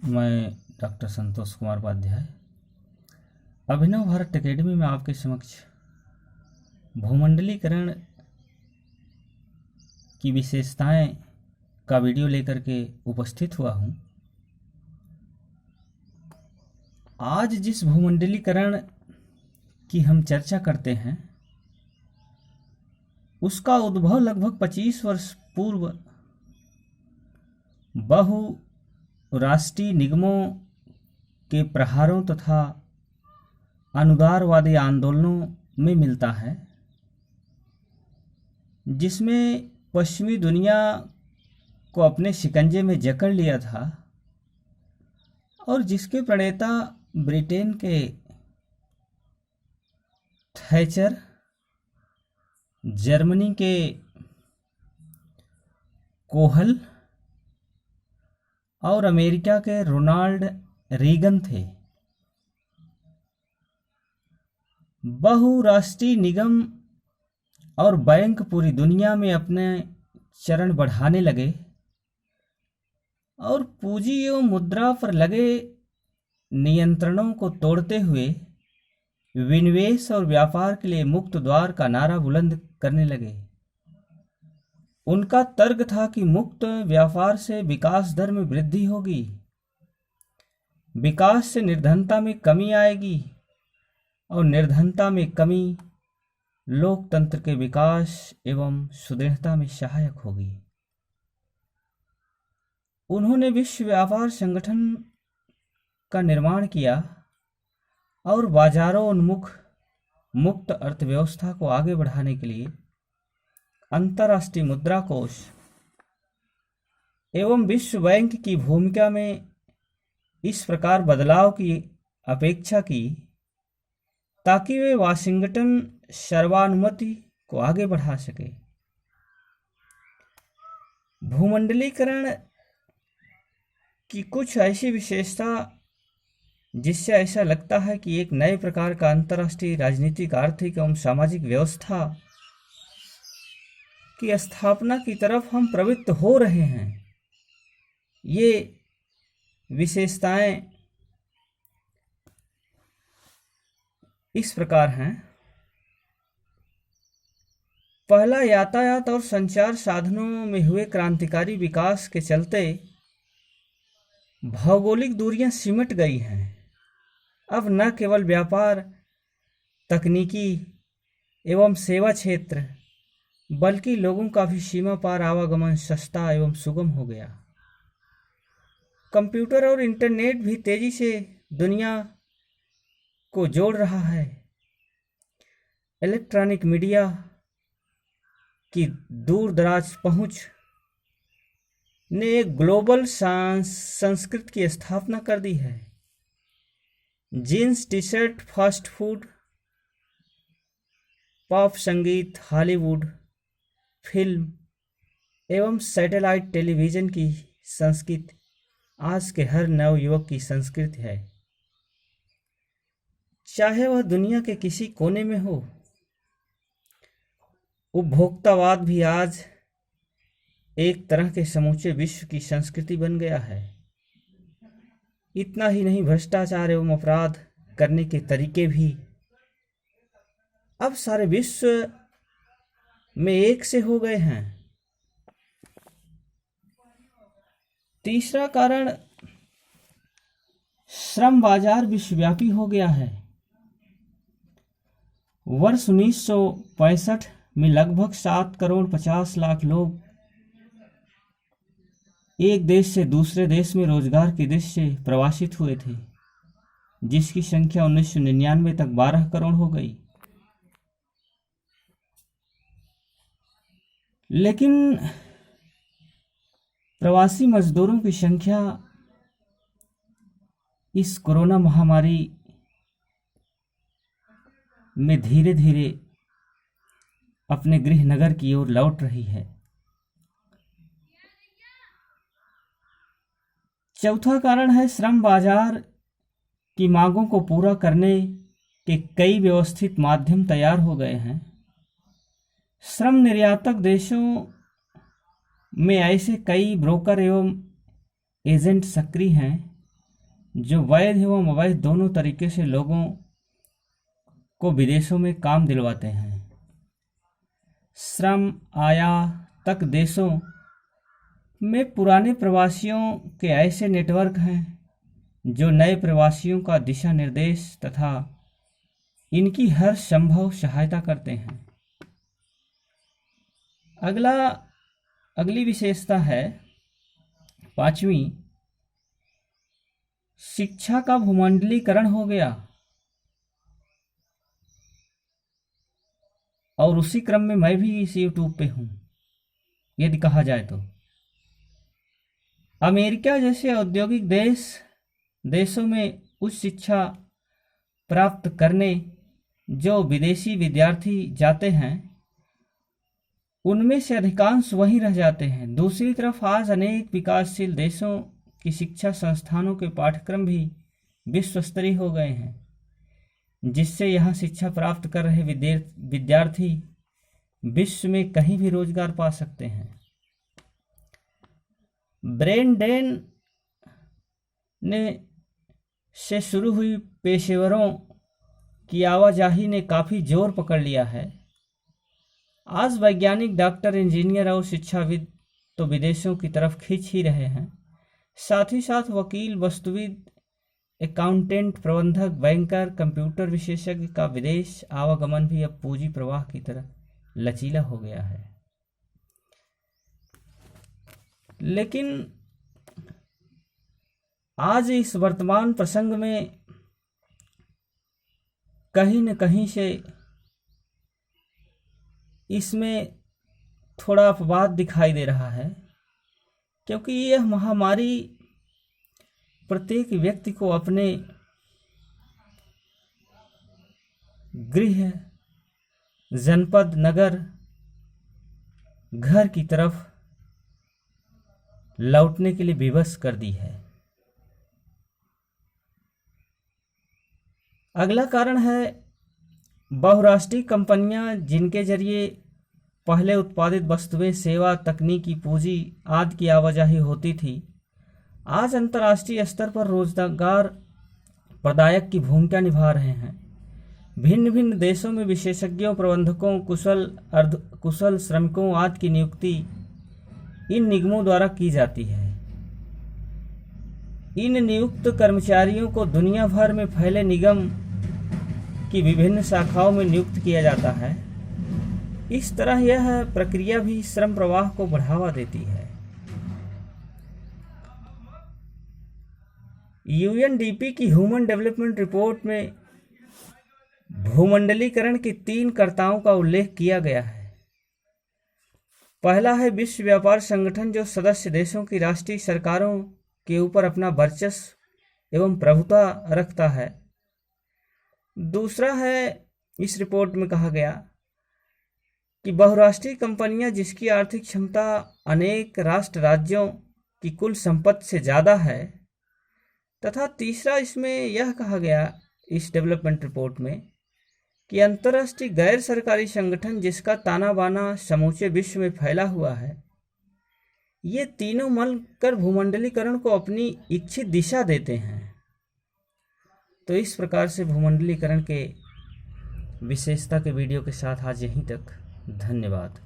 मैं डॉक्टर संतोष कुमार उपाध्याय अभिनव भारत एकेडमी में आपके समक्ष भूमंडलीकरण की विशेषताएं का वीडियो लेकर के उपस्थित हुआ हूं। आज जिस भूमंडलीकरण की हम चर्चा करते हैं उसका उद्भव लगभग 25 वर्ष पूर्व बहुराष्ट्रीय निगमों के प्रहारों तथा अनुदारवादी आंदोलनों में मिलता है, जिसमें पश्चिमी दुनिया को अपने शिकंजे में जकड़ लिया था और जिसके प्रणेता ब्रिटेन के थैचर, जर्मनी के कोहल और अमेरिका के रोनाल्ड रीगन थे। बहुराष्ट्रीय निगम और बैंक पूरी दुनिया में अपने चरण बढ़ाने लगे और पूंजी एवं मुद्रा पर लगे नियंत्रणों को तोड़ते हुए विनिवेश और व्यापार के लिए मुक्त द्वार का नारा बुलंद करने लगे। उनका तर्क था कि मुक्त व्यापार से विकास दर में वृद्धि होगी, विकास से निर्धनता में कमी आएगी और निर्धनता में कमी लोकतंत्र के विकास एवं सुदृढ़ता में सहायक होगी। उन्होंने विश्व व्यापार संगठन का निर्माण किया और बाजारों उन्मुख मुक्त अर्थव्यवस्था को आगे बढ़ाने के लिए अंतर्राष्ट्रीय मुद्रा कोष एवं विश्व बैंक की भूमिका में इस प्रकार बदलाव की अपेक्षा की ताकि वे वाशिंगटन सर्वानुमति को आगे बढ़ा सके। भूमंडलीकरण की कुछ ऐसी विशेषता जिससे ऐसा लगता है कि एक नए प्रकार का अंतर्राष्ट्रीय राजनीतिक, आर्थिक एवं सामाजिक व्यवस्था की स्थापना की तरफ हम प्रवृत्त हो रहे हैं। ये विशेषताएं इस प्रकार हैं। पहला, यातायात और संचार साधनों में हुए क्रांतिकारी विकास के चलते भौगोलिक दूरियां सिमट गई हैं। अब न केवल व्यापार, तकनीकी एवं सेवा क्षेत्र बल्कि लोगों का भी सीमा पार आवागमन सस्ता एवं सुगम हो गया। कंप्यूटर और इंटरनेट भी तेजी से दुनिया को जोड़ रहा है। इलेक्ट्रॉनिक मीडिया की दूर दराज पहुंच ने एक ग्लोबल संस्कृति की स्थापना कर दी है। Jeans, T shirt, fast food, pop संगीत, हॉलीवुड फिल्म एवं सैटेलाइट टेलीविज़न की संस्कृति आज के हर नवयुवक की संस्कृति है, चाहे वह दुनिया के किसी कोने में हो। उपभोक्तावाद भी आज एक तरह के समूचे विश्व की संस्कृति बन गया है। इतना ही नहीं, भ्रष्टाचार एवं अपराध करने के तरीके भी अब सारे विश्व में एक से हो गए हैं। तीसरा कारण, श्रम बाजार विश्वव्यापी हो गया है। वर्ष 1965 में लगभग 7 करोड़ 50 लाख लोग एक देश से दूसरे देश में रोजगार की दृष्टि से प्रवासित हुए थे, जिसकी संख्या 1999 तक 12 करोड़ हो गई। लेकिन प्रवासी मजदूरों की संख्या इस कोरोना महामारी में धीरे धीरे अपने गृह नगर की ओर लौट रही है। चौथा कारण है, श्रम बाजार की मांगों को पूरा करने के कई व्यवस्थित माध्यम तैयार हो गए हैं। श्रम निर्यातक देशों में ऐसे कई ब्रोकर एवं एजेंट सक्रिय हैं जो वैध एवं अवैध दोनों तरीके से लोगों को विदेशों में काम दिलवाते हैं। श्रम आयातक देशों में पुराने प्रवासियों के ऐसे नेटवर्क हैं जो नए प्रवासियों का दिशा निर्देश तथा इनकी हर संभव सहायता करते हैं। अगली विशेषता है 5वीं, शिक्षा का भूमंडलीकरण हो गया। और उसी क्रम में मैं भी इस यूट्यूब पे हूँ यदि कहा जाए तो। अमेरिका जैसे औद्योगिक देशों में उच्च शिक्षा प्राप्त करने जो विदेशी विद्यार्थी जाते हैं उनमें से अधिकांश वहीं रह जाते हैं। दूसरी तरफ आज अनेक विकासशील देशों की शिक्षा संस्थानों के पाठ्यक्रम भी विश्व स्तरीय हो गए हैं, जिससे यहाँ शिक्षा प्राप्त कर रहे विद्यार्थी विश्व में कहीं भी रोजगार पा सकते हैं। ब्रेन ड्रेन से शुरू हुई पेशेवरों की आवाजाही ने काफ़ी जोर पकड़ लिया है। आज वैज्ञानिक, डॉक्टर, इंजीनियर और शिक्षाविद तो विदेशों की तरफ खींच ही रहे हैं, साथ ही साथ वकील, वास्तुविद, अकाउंटेंट, प्रबंधक, बैंकर, कंप्यूटर विशेषज्ञ का विदेश आवागमन भी अब पूंजी प्रवाह की तरह लचीला हो गया है। लेकिन आज इस वर्तमान प्रसंग में कहीं न कहीं से इसमें थोड़ा अपवाद दिखाई दे रहा है, क्योंकि यह महामारी प्रत्येक व्यक्ति को अपने गृह, जनपद, नगर, घर की तरफ लौटने के लिए विवश कर दी है। अगला कारण है बहुराष्ट्रीय कंपनियां, जिनके जरिए पहले उत्पादित वस्तुएं, सेवा, तकनीकी पूंजी आदि की आवाजाही होती थी, आज अंतर्राष्ट्रीय स्तर पर रोजगार प्रदायक की भूमिका निभा रहे हैं। भिन्न भिन्न देशों में विशेषज्ञों, प्रबंधकों, कुशल, अर्धकुशल श्रमिकों आदि की नियुक्ति इन निगमों द्वारा की जाती है। इन नियुक्त कर्मचारियों को दुनिया भर में फैले निगम की विभिन्न शाखाओं में नियुक्त किया जाता है। इस तरह यह प्रक्रिया भी श्रम प्रवाह को बढ़ावा देती है। यूएनडीपी की ह्यूमन डेवलपमेंट रिपोर्ट में भूमंडलीकरण के 3 कर्ताओं का उल्लेख किया गया है। पहला है विश्व व्यापार संगठन, जो सदस्य देशों की राष्ट्रीय सरकारों के ऊपर अपना वर्चस्व एवं प्रभुता रखता है। दूसरा है, इस रिपोर्ट में कहा गया कि बहुराष्ट्रीय कंपनियां, जिसकी आर्थिक क्षमता अनेक राष्ट्र राज्यों की कुल संपत्ति से ज़्यादा है। तथा तीसरा, इसमें यह कहा गया इस डेवलपमेंट रिपोर्ट में कि अंतर्राष्ट्रीय गैर सरकारी संगठन, जिसका ताना बाना समूचे विश्व में फैला हुआ है, ये तीनों मिलकर भूमंडलीकरण को अपनी इच्छित दिशा देते हैं। तो इस प्रकार से भूमंडलीकरण के विशेषता के वीडियो के साथ आज यहीं तक। धन्यवाद।